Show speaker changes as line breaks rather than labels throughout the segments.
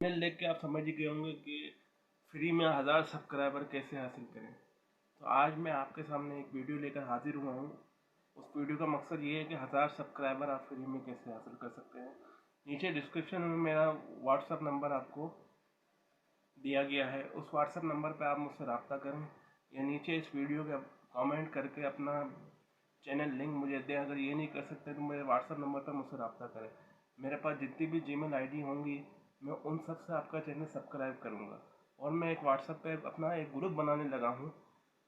Thumbnail देख के आप समझ ही गए होंगे कि फ्री में 1000 सब्सक्राइबर कैसे हासिल करें। तो आज मैं आपके सामने एक वीडियो लेकर हाजिर हुआ हूँ। उस वीडियो का मकसद ये है कि 1000 सब्सक्राइबर आप फ्री में कैसे हासिल कर सकते हैं। नीचे डिस्क्रिप्शन में मेरा व्हाट्सअप नंबर आपको दिया गया है, उस व्हाट्सअप नंबर पर आप मुझसे रब्ता करें या नीचे इस वीडियो का कमेंट करके अपना चैनल लिंक मुझे दें। अगर ये नहीं कर सकते तो मेरे व्हाट्सअप नंबर पर मुझसे रब्ता करें। मेरे पास जितनी भी जीमेल आईडी होंगी मैं उन सब से आपका चैनल सब्सक्राइब करूँगा। और मैं एक व्हाट्सएप पे अपना एक ग्रुप बनाने लगा हूँ।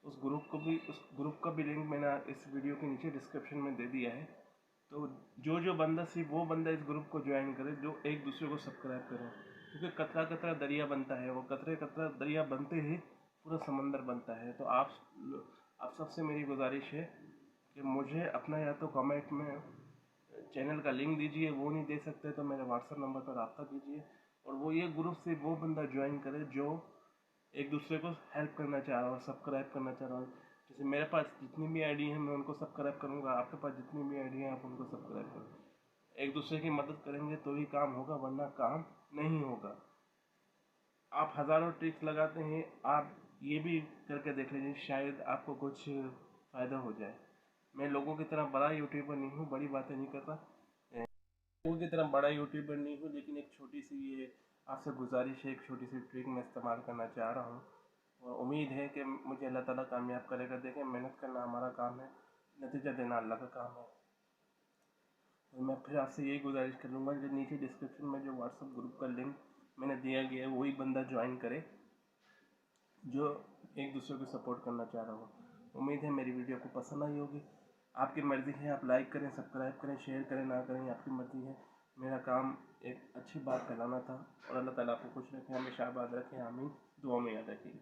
उस ग्रुप का भी लिंक मैंने इस वीडियो के नीचे डिस्क्रिप्शन में दे दिया है। तो जो बंदा सिर्फ वो बंदा इस ग्रुप को ज्वाइन करे जो एक दूसरे को सब्सक्राइब करे, क्योंकि कतरा कतरा दरिया बनता है, वो कतरे कतरा दरिया बनते ही पूरा समंदर बनता है। तो आप सबसे मेरी गुजारिश है कि मुझे अपना या तो कमेंट में चैनल का लिंक दीजिए, वो नहीं दे सकते तो मेरे व्हाट्सएप नंबर पर रब्ता कीजिए। और वो ये ग्रुप से वो बंदा ज्वाइन करे जो एक दूसरे को हेल्प करना चाह रहा हो, सब्सक्राइब करना चाह रहा हो। जैसे मेरे पास जितनी भी आईडी है मैं उनको सब्सक्राइब करूँगा, आपके पास जितनी भी आईडी है आप उनको सब्सक्राइब करें। एक दूसरे की मदद करेंगे तो ही काम होगा, वरना काम नहीं होगा। आप हज़ारों ट्रिक्स लगाते हैं, आप ये भी करके देख लीजिए, शायद आपको कुछ फ़ायदा हो जाए। मैं लोगों की तरह बड़ा यूट्यूबर नहीं हूँ, बड़ी बातें नहीं करता, लोगों की तरह बड़ा यूट्यूबर नहीं हूँ, लेकिन एक छोटी सी ये आपसे गुजारिश है, एक छोटी सी ट्रिक मैं इस्तेमाल करना चाह रहा हूँ और उम्मीद है कि मुझे अल्लाह ताला कामयाब करेगा। देखें, मेहनत करना हमारा काम है, नतीजा देना अल्लाह का काम है। और मैं फिर आपसे यही गुजारिश करूँगा कि नीचे डिस्क्रिप्शन में जो व्हाट्सएप ग्रुप का लिंक मैंने दिया गया है वही बंदा ज्वाइन करे जो एक दूसरे को सपोर्ट करना चाह रहा हो। उम्मीद है मेरी वीडियो को पसंद आई होगी। आपकी मर्ज़ी है, आप लाइक करें, सब्सक्राइब करें, शेयर करें, ना करें, आपकी मर्ज़ी है। मेरा काम एक अच्छी बात फैलाना था। और अल्लाह ताला आपको खुश रखे, हमेशा आबाद रखें, आमीन। दुआ में याद रखिए।